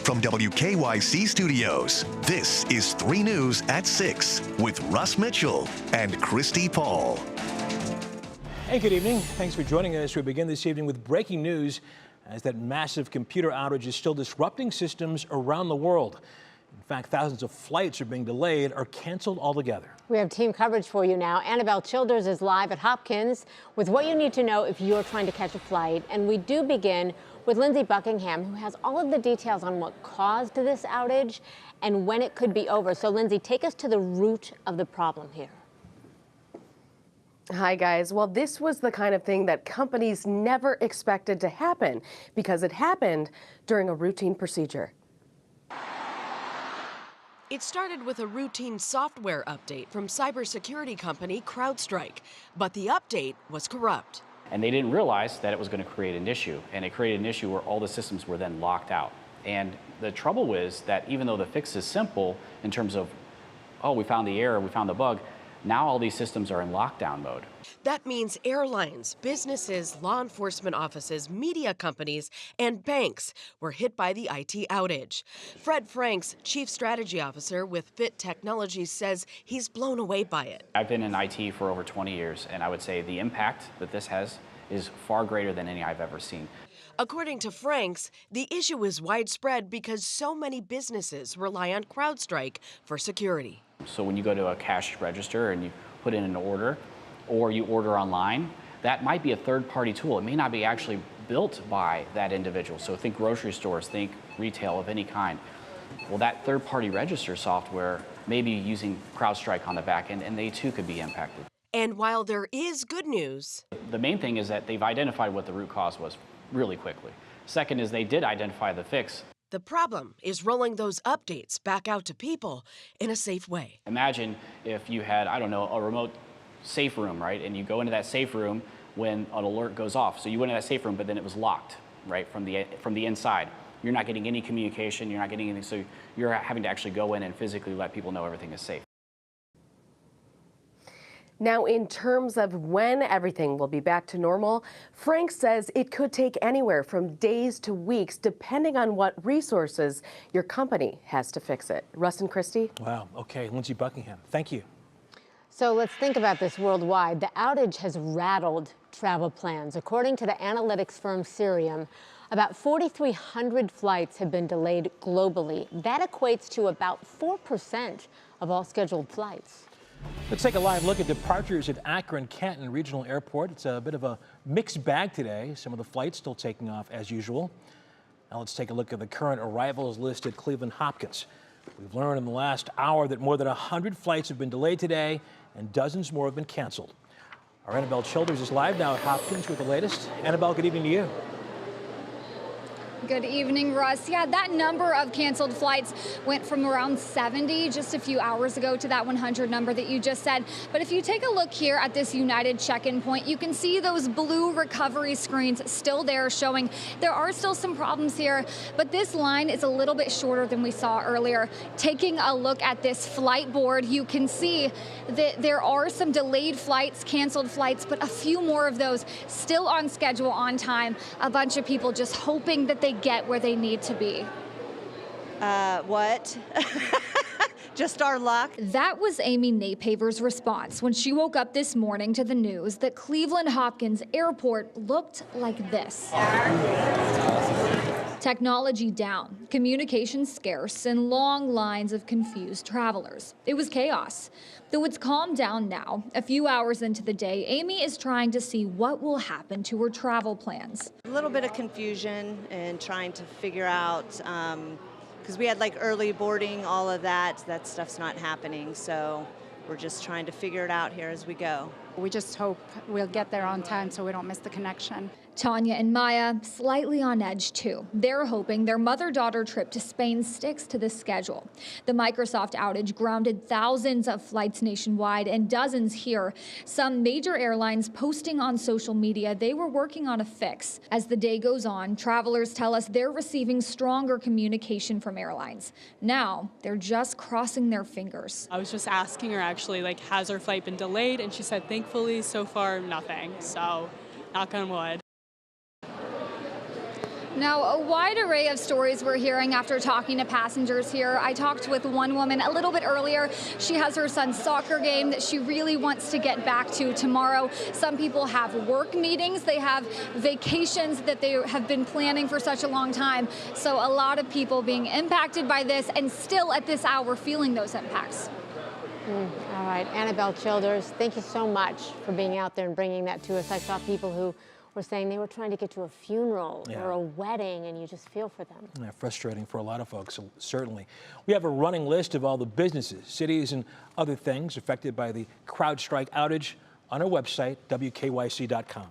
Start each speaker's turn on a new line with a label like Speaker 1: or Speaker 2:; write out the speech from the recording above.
Speaker 1: From WKYC Studios, this is 3 News at 6 with Russ Mitchell and Christy Paul.
Speaker 2: Hey, good evening. Thanks for joining us. We begin this evening with breaking news as that massive computer outage is still disrupting systems around the world. In fact, thousands of flights are being delayed or canceled altogether.
Speaker 3: We have team coverage for you now. Annabelle Childers is live at Hopkins with what you need to know if you're trying to catch a flight. And we do begin with Lindsay Buckingham, who has all of the details on what caused this outage and when it could be over. So, Lindsay, take us to the root of the problem here.
Speaker 4: Hi, guys. Well, this was the kind of thing that companies never expected to happen because it happened during a routine procedure.
Speaker 5: It started with a routine software update from cybersecurity company CrowdStrike, but the update was corrupt.
Speaker 6: And they didn't realize that it was going to create an issue, and it created an issue where all the systems were then locked out. And the trouble was that even though the fix is simple in terms of, oh, we found the error, we found the bug, now all these systems are in lockdown mode.
Speaker 5: That means airlines, businesses, law enforcement offices, media companies, and banks were hit by the IT outage. Fred Franks, Chief Strategy Officer with Fit Technologies, says he's blown away by it.
Speaker 6: I've been in IT for over 20 years, and I would say the impact that this has is far greater than any I've ever seen.
Speaker 5: According to Franks, the issue is widespread because so many businesses rely on CrowdStrike for security.
Speaker 6: So when you go to a cash register and you put in an order, or you order online, that might be a third-party tool. It may not be actually built by that individual. So think grocery stores, think retail of any kind. Well, that third-party register software may be using CrowdStrike on the back end, and they too could be impacted.
Speaker 5: And while there is good news,
Speaker 6: the main thing is that they've identified what the root cause was really quickly. Second is they did identify the fix.
Speaker 5: The problem is rolling those updates back out to people in a safe way.
Speaker 6: Imagine if you had, I don't know, a remote safe room, right? And you go into that safe room when an alert goes off. So you went into that safe room, but then it was locked, right, from the inside. You're not getting any communication, you're not getting anything, so you're having to actually go in and physically let people know everything is safe.
Speaker 4: Now, in terms of when everything will be back to normal, Frank says it could take anywhere from days to weeks, depending on what resources your company has to fix it. Russ and Christy?
Speaker 2: Wow. Okay, Lindsay Buckingham, thank you.
Speaker 3: So let's think about this worldwide. The outage has rattled travel plans. According to the analytics firm Cirium, about 4,300 flights have been delayed globally. That equates to about 4% of all scheduled flights.
Speaker 2: Let's take a live look at departures at Akron-Canton Regional Airport. It's a bit of a mixed bag today. Some of the flights still taking off as usual. Now let's take a look at the current arrivals list at Cleveland Hopkins. We've learned in the last hour that more than 100 flights have been delayed today and dozens more have been canceled. Our Annabelle Childers is live now at Hopkins with the latest. Annabelle, good evening to you.
Speaker 7: Good evening, Russ. Yeah, that number of canceled flights went from around 70 just a few hours ago to that 100 number that you just said. But if you take a look here at this United check-in point, you can see those blue recovery screens still there showing there are still some problems here. But this line is a little bit shorter than we saw earlier. Taking a look at this flight board, you can see that there are some delayed flights, canceled flights, but a few more of those still on schedule, on time. A bunch of people just hoping that they get where they need to be.
Speaker 8: What? Just our luck?
Speaker 7: That was Amy Napaver's response when she woke up this morning to the news that Cleveland Hopkins Airport looked like this. Technology down, communication scarce, and long lines of confused travelers. It was chaos. Though it's calmed down now, a few hours into the day, Amy is trying to see what will happen to her travel plans.
Speaker 8: A little bit of confusion and trying to figure out, because we had like early boarding, all of that stuff's not happening. So we're just trying to figure it out here as we go.
Speaker 9: We just hope we'll get there on time so we don't miss the connection.
Speaker 7: Tanya and Maya slightly on edge too. They're hoping their mother-daughter trip to Spain sticks to the schedule. The Microsoft outage grounded thousands of flights nationwide and dozens here. Some major airlines posting on social media they were working on a fix. As the day goes on, travelers tell us they're receiving stronger communication from airlines. Now they're just crossing their fingers.
Speaker 10: I was just asking her actually, like, has her flight been delayed? And she said, thankfully, so far, nothing. So, knock on wood.
Speaker 7: Now, a wide array of stories we're hearing after talking to passengers here. I talked with one woman a little bit earlier. She has her son's soccer game that she really wants to get back to tomorrow. Some people have work meetings. They have vacations that they have been planning for such a long time. So a lot of people being impacted by this and still at this hour feeling those impacts.
Speaker 3: All right, Annabelle Childers, thank you so much for being out there and bringing that to us. I saw people who were saying they were trying to get to a funeral or a wedding, and you just feel for them.
Speaker 2: Yeah, frustrating for a lot of folks, certainly. We have a running list of all the businesses, cities, and other things affected by the CrowdStrike outage on our website, WKYC.com.